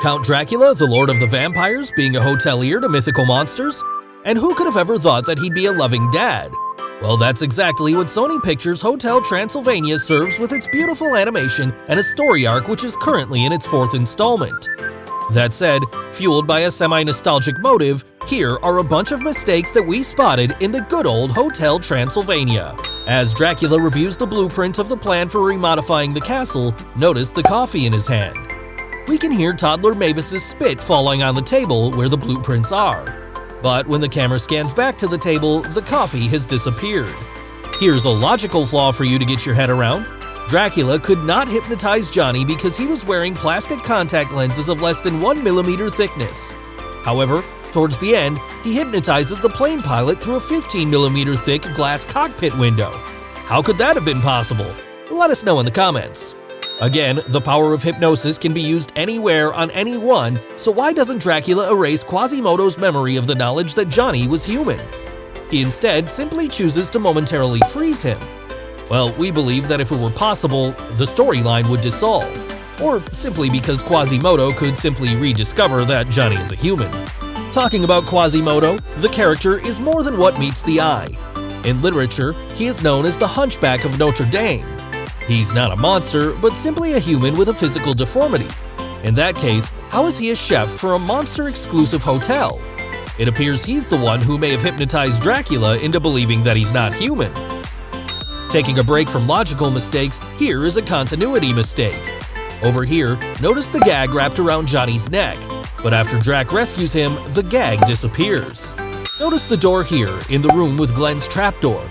Count Dracula, the Lord of the Vampires, being a hotelier to mythical monsters? And who could have ever thought that he'd be a loving dad? Well, that's exactly what Sony Pictures' Hotel Transylvania serves with its beautiful animation and a story arc which is currently in its 4th installment. That said, fueled by a semi-nostalgic motive, here are a bunch of mistakes that we spotted in the good old Hotel Transylvania. As Dracula reviews the blueprint of the plan for remodifying the castle, notice the coffee in his hand. We can hear toddler Mavis's spit falling on the table where the blueprints are. But when the camera scans back to the table, the coffee has disappeared. Here's a logical flaw for you to get your head around. Dracula could not hypnotize Johnny because he was wearing plastic contact lenses of less than 1 millimeter thickness. However, towards the end, he hypnotizes the plane pilot through a 15 millimeter thick glass cockpit window. How could that have been possible? Let us know in the comments. Again, the power of hypnosis can be used anywhere on anyone, so why doesn't Dracula erase Quasimodo's memory of the knowledge that Johnny was human? He instead simply chooses to momentarily freeze him. Well, we believe that if it were possible, the storyline would dissolve, or simply because Quasimodo could simply rediscover that Johnny is a human. Talking about Quasimodo, the character is more than what meets the eye. In literature, he is known as the Hunchback of Notre Dame. He's not a monster, but simply a human with a physical deformity. In that case, how is he a chef for a monster-exclusive hotel? It appears he's the one who may have hypnotized Dracula into believing that he's not human. Taking a break from logical mistakes, here is a continuity mistake. Over here, notice the gag wrapped around Johnny's neck, but after Drac rescues him, the gag disappears. Notice the door here in the room with Glenn's trapdoor.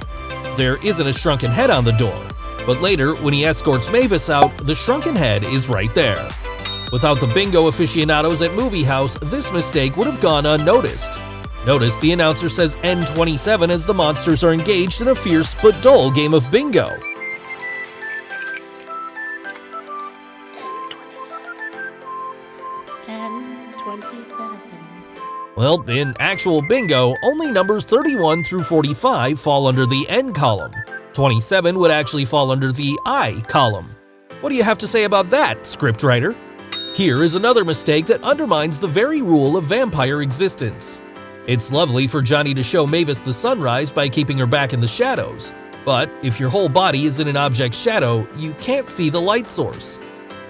There isn't a shrunken head on the door, but later, when he escorts Mavis out, the shrunken head is right there. Without the bingo aficionados at Movie House, this mistake would have gone unnoticed. Notice the announcer says N27 as the monsters are engaged in a fierce but dull game of bingo. N27. Well, in actual bingo, only numbers 31 through 45 fall under the N column. 27 would actually fall under the I column. What do you have to say about that, scriptwriter? Here is another mistake that undermines the very rule of vampire existence. It's lovely for Johnny to show Mavis the sunrise by keeping her back in the shadows, but if your whole body is in an object's shadow, you can't see the light source.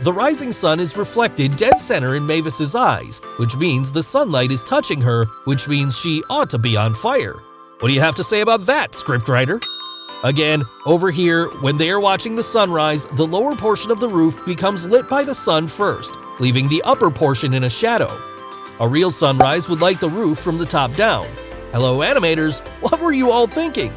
The rising sun is reflected dead center in Mavis's eyes, which means the sunlight is touching her, which means she ought to be on fire. What do you have to say about that, scriptwriter? Again, over here, when they are watching the sunrise, the lower portion of the roof becomes lit by the sun first, leaving the upper portion in a shadow. A real sunrise would light the roof from the top down. Hello, animators, what were you all thinking?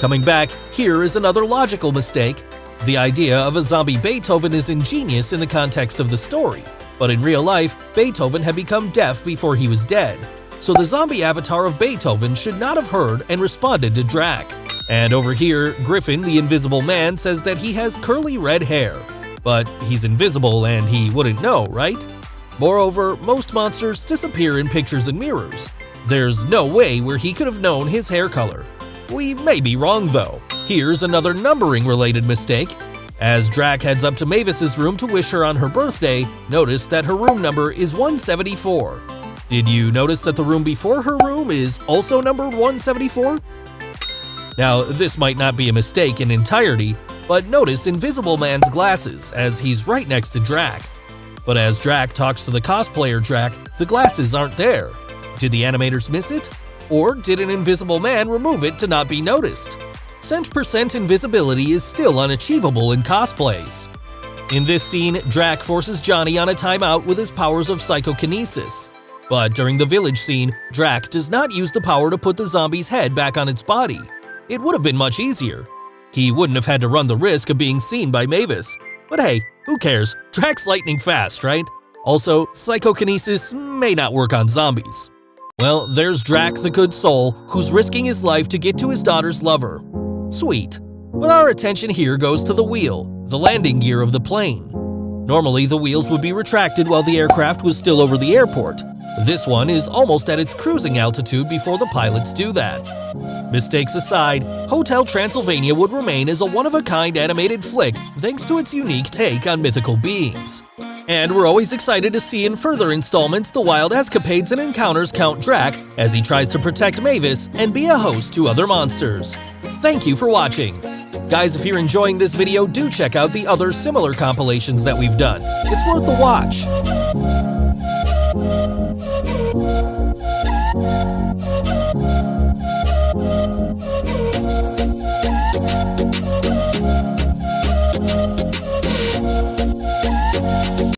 Coming back, here is another logical mistake. The idea of a zombie Beethoven is ingenious in the context of the story, but in real life, Beethoven had become deaf before he was dead, so the zombie avatar of Beethoven should not have heard and responded to Drac. And over here, Griffin, the Invisible Man, says that he has curly red hair. But he's invisible and he wouldn't know, right? Moreover, most monsters disappear in pictures and mirrors. There's no way where he could have known his hair color. We may be wrong though. Here's another numbering-related mistake. As Drac heads up to Mavis's room to wish her on her birthday, notice that her room number is 174. Did you notice that the room before her room is also numbered 174? Now, this might not be a mistake in entirety, but notice Invisible Man's glasses as he's right next to Drac. But as Drac talks to the cosplayer Drac, the glasses aren't there. Did the animators miss it? Or did an Invisible Man remove it to not be noticed? Cent% invisibility is still unachievable in cosplays. In this scene, Drac forces Johnny on a timeout with his powers of Psychokinesis. But during the village scene, Drac does not use the power to put the zombie's head back on its body. It would have been much easier. He wouldn't have had to run the risk of being seen by Mavis. But hey, who cares? Drac's lightning fast, right? Also, Psychokinesis may not work on zombies. Well, there's Drac the good soul, who's risking his life to get to his daughter's lover. Sweet. But our attention here goes to the wheel, the landing gear of the plane. Normally, the wheels would be retracted while the aircraft was still over the airport. This one is almost at its cruising altitude before the pilots do that. Mistakes aside, Hotel Transylvania would remain as a one-of-a-kind animated flick thanks to its unique take on mythical beings. And we're always excited to see in further installments the wild escapades and encounters Count Drac as he tries to protect Mavis and be a host to other monsters. Thank you for watching! Guys, if you're enjoying this video, do check out the other similar compilations that we've done. It's worth the watch.